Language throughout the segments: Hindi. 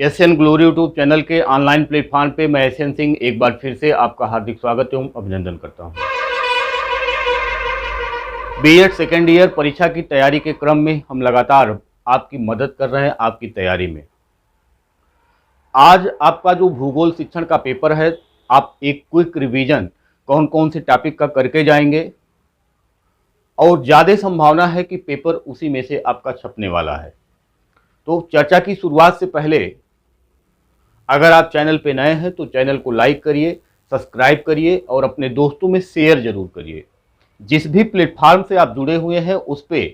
एशियन ग्लोरी यूट्यूब चैनल के ऑनलाइन प्लेटफॉर्म पे मैं एशियन सिंह एक बार फिर से आपका हार्दिक स्वागत एवं अभिनंदन करता हूं। बीएड सेकेंड ईयर परीक्षा की तैयारी के क्रम में हम लगातार आपकी मदद कर रहे हैं आपकी तैयारी में। आज आपका जो भूगोल शिक्षण का पेपर है, आप एक क्विक रिवीजन कौन कौन से टॉपिक का करके जाएंगे और ज़्यादा संभावना है कि पेपर उसी में से आपका छपने वाला है। तो चर्चा की शुरुआत से पहले अगर आप चैनल पे नए हैं तो चैनल को लाइक करिए, सब्सक्राइब करिए और अपने दोस्तों में शेयर जरूर करिए। जिस भी प्लेटफॉर्म से आप जुड़े हुए हैं उस पर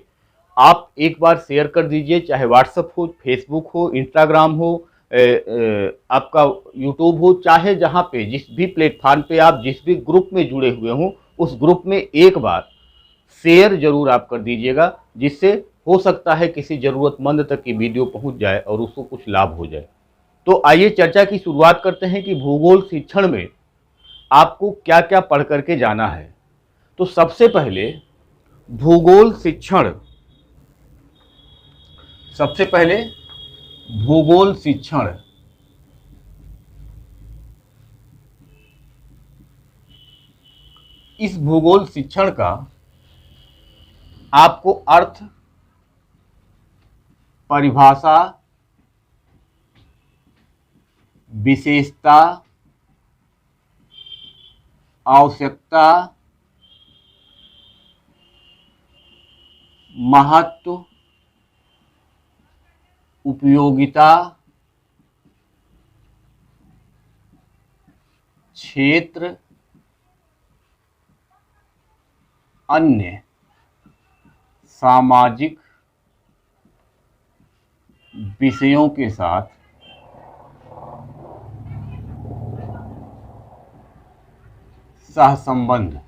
आप एक बार शेयर कर दीजिए, चाहे व्हाट्सएप हो, फेसबुक हो, इंस्टाग्राम हो, आपका यूट्यूब हो, चाहे जहाँ पे जिस भी प्लेटफॉर्म पे आप जिस भी ग्रुप में जुड़े हुए हों उस ग्रुप में एक बार शेयर जरूर आप कर दीजिएगा, जिससे हो सकता है किसी ज़रूरतमंद तक की वीडियो पहुँच जाए और उसको कुछ लाभ हो जाए। तो आइए चर्चा की शुरुआत करते हैं कि भूगोल शिक्षण में आपको क्या क्या पढ़ करके जाना है। तो सबसे पहले भूगोल शिक्षण सबसे पहले भूगोल शिक्षण इस भूगोल शिक्षण का आपको अर्थ, परिभाषा, विशेषता, आवश्यकता, महत्व, उपयोगिता, क्षेत्र, अन्य सामाजिक विषयों के साथ सहसंबंध,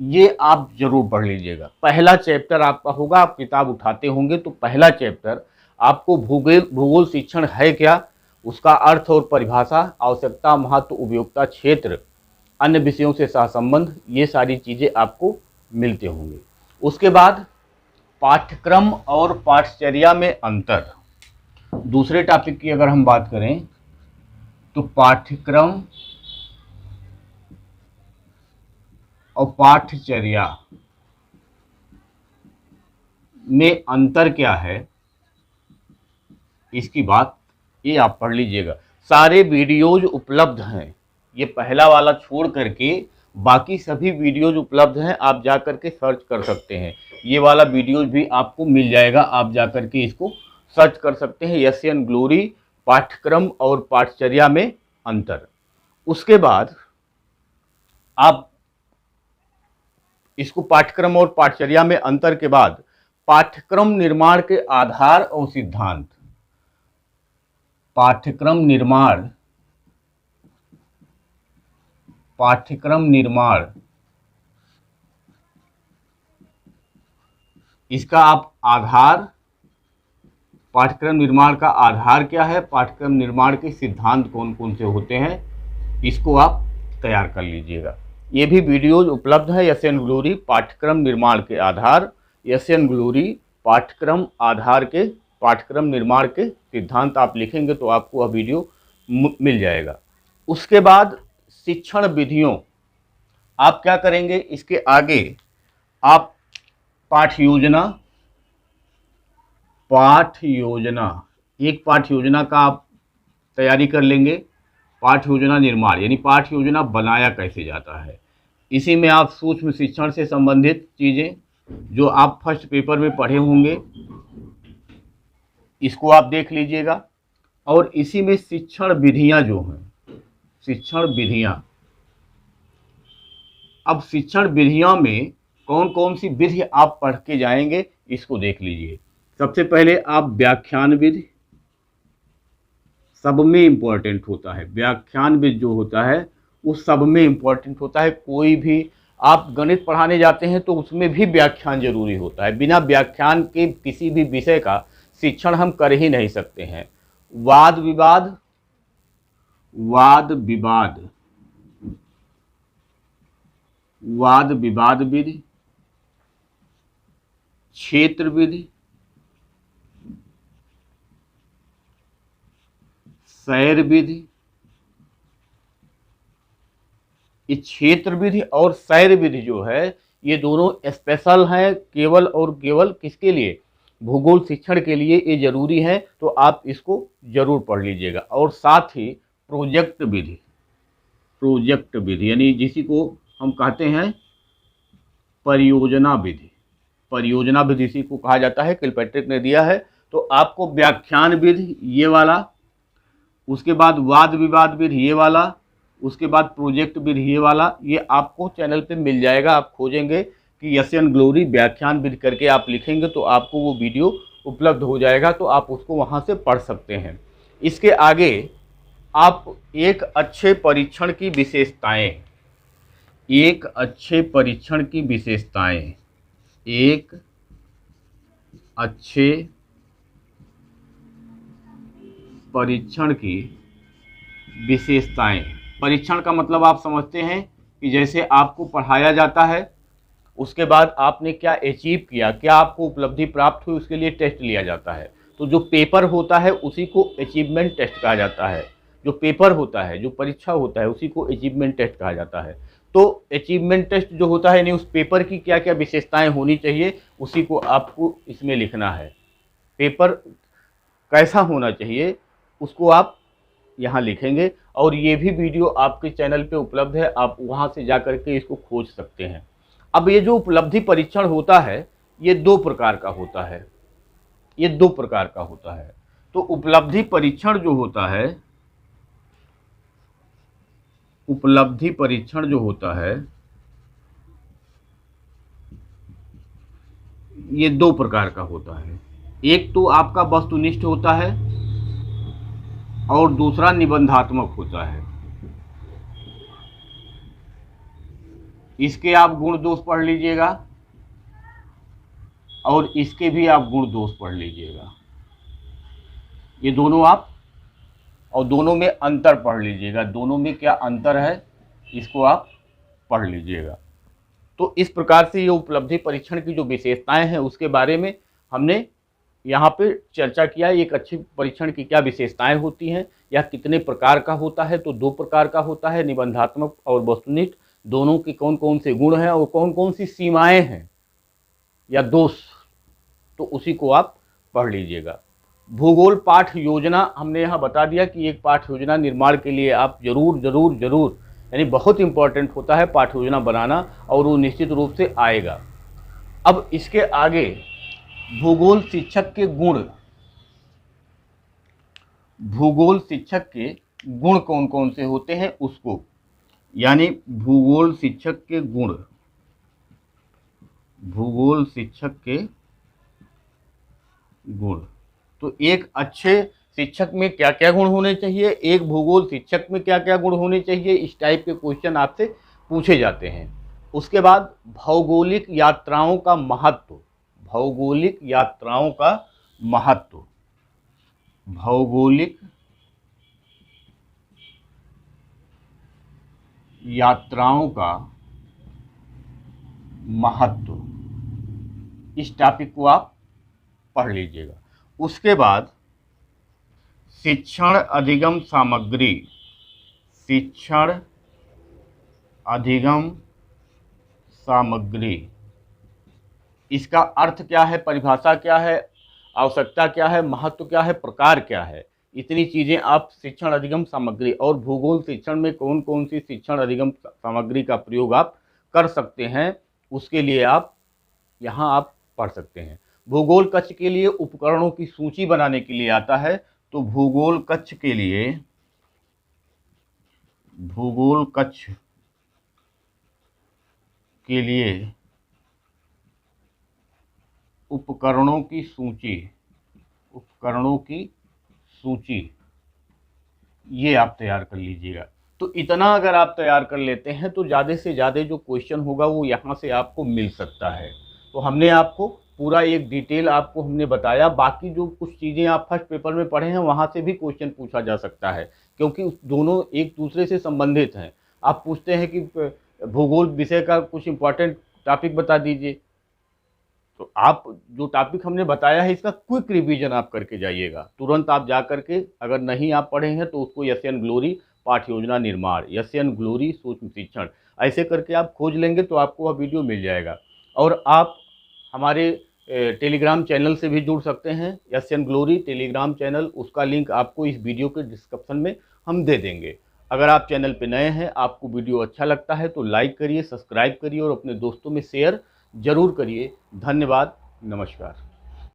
ये आप जरूर पढ़ लीजिएगा। पहला चैप्टर आपका होगा, आप किताब उठाते होंगे तो पहला चैप्टर आपको भूगोल शिक्षण है क्या, उसका अर्थ और परिभाषा, आवश्यकता, महत्व, उपयोगिता, क्षेत्र, अन्य विषयों से सहसंबंध, ये सारी चीज़ें आपको मिलते होंगे। उसके बाद पाठ्यक्रम और पाठचर्या में अंतर। दूसरे टॉपिक की अगर हम बात करें तो पाठ्यक्रम और पाठचर्या में अंतर क्या है, इसकी बात ये आप पढ़ लीजिएगा। सारे वीडियोज उपलब्ध हैं, ये पहला वाला छोड़ करके बाकी सभी वीडियोज उपलब्ध हैं, आप जा करके सर्च कर सकते हैं। ये वाला वीडियोज भी आपको मिल जाएगा, आप जा करके इसको सर्च कर सकते हैं, एशियन ग्लोरी पाठ्यक्रम और पाठचर्या में अंतर। उसके बाद आप इसको पाठ्यक्रम और पाठचर्या में अंतर के बाद पाठ्यक्रम निर्माण के आधार और सिद्धांत, पाठ्यक्रम निर्माण इसका आप आधार, पाठ्यक्रम निर्माण का आधार क्या है, पाठ्यक्रम निर्माण के सिद्धांत कौन कौन से होते हैं, इसको आप तैयार कर लीजिएगा। ये भी वीडियोज उपलब्ध है, एशियन ग्लोरी पाठ्यक्रम निर्माण के आधार, एशियन ग्लोरी पाठ्यक्रम आधार के पाठ्यक्रम निर्माण के सिद्धांत आप लिखेंगे तो आपको वह वीडियो मिल जाएगा। उसके बाद शिक्षण विधियों, आप क्या करेंगे, इसके आगे आप पाठ योजना, एक पाठ योजना का आप तैयारी कर लेंगे। पाठ योजना निर्माण यानी पाठ योजना बनाया कैसे जाता है, इसी में आप सूक्ष्म शिक्षण से संबंधित चीज़ें जो आप फर्स्ट पेपर में पढ़े होंगे इसको आप देख लीजिएगा। और इसी में शिक्षण विधियां जो हैं, शिक्षण विधियां, अब शिक्षण विधियों में कौन कौन सी विधि आप पढ़ के जाएंगे इसको देख लीजिए। सबसे पहले आप व्याख्यान विधि, सब में इम्पोर्टेंट होता है, व्याख्यान विधि जो होता है वो सब में इम्पोर्टेंट होता है। कोई भी आप गणित पढ़ाने जाते हैं तो उसमें भी व्याख्यान जरूरी होता है, बिना व्याख्यान के किसी भी विषय का शिक्षण हम कर ही नहीं सकते हैं। वाद विवाद, वाद विवाद विधि, क्षेत्र विधि, सैर विधि, इस क्षेत्र विधि और सैर विधि जो है ये दोनों स्पेशल हैं केवल और केवल किसके लिए, भूगोल शिक्षण के लिए ये जरूरी है, तो आप इसको जरूर पढ़ लीजिएगा। और साथ ही प्रोजेक्ट विधि, प्रोजेक्ट विधि यानी जिसी को हम कहते हैं परियोजना विधि, परियोजना विधि इसी को कहा जाता है, किलपैट्रिक ने दिया है। तो आपको व्याख्यान विधि ये वाला, उसके बाद वाद विवाद विधि ये वाला, उसके बाद प्रोजेक्ट विधि ये वाला, ये आपको चैनल पे मिल जाएगा। आप खोजेंगे कि यशन ग्लोरी व्याख्यान विधि करके आप लिखेंगे तो आपको वो वीडियो उपलब्ध हो जाएगा, तो आप उसको वहाँ से पढ़ सकते हैं। इसके आगे आप एक अच्छे परीक्षण की विशेषताएं, एक अच्छे परीक्षण की विशेषताएं, एक अच्छे परीक्षण की विशेषताएं, परीक्षण का मतलब आप समझते हैं कि जैसे आपको पढ़ाया जाता है, उसके बाद आपने क्या अचीव किया, क्या आपको उपलब्धि प्राप्त हुई, उसके लिए टेस्ट लिया जाता है। तो जो पेपर होता है उसी को अचीवमेंट टेस्ट कहा जाता है। जो पेपर होता है, जो परीक्षा होता है, उसी को अचीवमेंट टेस्ट कहा जाता है। तो अचीवमेंट टेस्ट जो होता है यानी उस पेपर की क्या क्या विशेषताएं होनी चाहिए, उसी को आपको इसमें लिखना है। पेपर कैसा होना चाहिए उसको आप यहाँ लिखेंगे, और ये भी वीडियो आपके चैनल पे उपलब्ध है, आप वहाँ से जा कर के इसको खोज सकते हैं। अब ये जो उपलब्धि परीक्षण होता है ये दो प्रकार का होता है, ये दो प्रकार का होता है। तो उपलब्धि परीक्षण जो होता है, उपलब्धि परीक्षण जो होता है ये दो प्रकार का होता है। एक तो आपका वस्तुनिष्ठ होता है और दूसरा निबंधात्मक होता है। इसके आप गुण दोष पढ़ लीजिएगा और इसके भी आप गुण दोष पढ़ लीजिएगा, ये दोनों आप, और दोनों में अंतर पढ़ लीजिएगा, दोनों में क्या अंतर है इसको आप पढ़ लीजिएगा। तो इस प्रकार से ये उपलब्धि परीक्षण की जो विशेषताएं हैं उसके बारे में हमने यहाँ पे चर्चा किया। एक अच्छे परीक्षण की क्या विशेषताएं होती हैं, या कितने प्रकार का होता है, तो दो प्रकार का होता है, निबंधात्मक और वस्तुनिष्ठ। दोनों के कौन कौन से गुण हैं और कौन कौन सी सीमाएं हैं या दोष, तो उसी को आप पढ़ लीजिएगा। भूगोल पाठ योजना हमने यहाँ बता दिया कि एक पाठ योजना निर्माण के लिए आप जरूर जरूर जरूर, यानी बहुत इंपॉर्टेंट होता है पाठ योजना बनाना, और वो निश्चित रूप से आएगा। अब इसके आगे भूगोल शिक्षक के गुण, भूगोल शिक्षक के गुण कौन कौन से होते हैं उसको, यानी भूगोल शिक्षक के गुण, भूगोल शिक्षक के गुण। तो एक अच्छे शिक्षक में क्या क्या गुण होने चाहिए, एक भूगोल शिक्षक में क्या क्या गुण होने चाहिए, इस टाइप के क्वेश्चन आपसे पूछे जाते हैं। उसके बाद भौगोलिक यात्राओं का महत्व, भौगोलिक यात्राओं का महत्व, भौगोलिक यात्राओं का महत्व, इस टॉपिक को आप पढ़ लीजिएगा। उसके बाद शिक्षण अधिगम सामग्री, शिक्षण अधिगम सामग्री, इसका अर्थ क्या है, परिभाषा क्या है, आवश्यकता क्या है, महत्व क्या है, प्रकार क्या है, इतनी चीज़ें आप शिक्षण अधिगम सामग्री, और भूगोल शिक्षण में कौन कौन सी शिक्षण अधिगम सामग्री का प्रयोग आप कर सकते हैं उसके लिए आप यहाँ आप पढ़ सकते हैं। भूगोल कक्ष के लिए उपकरणों की सूची बनाने के लिए आता है, तो भूगोल कक्ष के लिए, भूगोल कक्ष के लिए उपकरणों की सूची, उपकरणों की सूची ये आप तैयार कर लीजिएगा। तो इतना अगर आप तैयार कर लेते हैं तो ज़्यादा से ज़्यादा जो क्वेश्चन होगा वो यहाँ से आपको मिल सकता है। तो हमने आपको पूरा एक डिटेल आपको हमने बताया, बाकी जो कुछ चीज़ें आप फर्स्ट पेपर में पढ़े हैं वहाँ से भी क्वेश्चन पूछा जा सकता है, क्योंकि दोनों एक दूसरे से संबंधित हैं। आप पूछते हैं कि भूगोल विषय का कुछ इम्पोर्टेंट टॉपिक बता दीजिए, तो आप जो टॉपिक हमने बताया है इसका क्विक रिवीजन आप करके जाइएगा। तुरंत आप जा करके, अगर नहीं आप पढ़े हैं तो उसको एसएन ग्लोरी पाठ योजना निर्माण, एसएन ग्लोरी सूक्ष्म शिक्षण, ऐसे करके आप खोज लेंगे तो आपको वह वीडियो मिल जाएगा। और आप हमारे टेलीग्राम चैनल से भी जुड़ सकते हैं। एसएन ग्लोरी टेलीग्राम चैनल, उसका लिंक आपको इस वीडियो के डिस्क्रिप्शन में हम दे देंगे। अगर आप चैनल पे नए हैं, आपको वीडियो अच्छा लगता है तो लाइक करिए, सब्सक्राइब करिए और अपने दोस्तों में शेयर जरूर करिए। धन्यवाद, नमस्कार।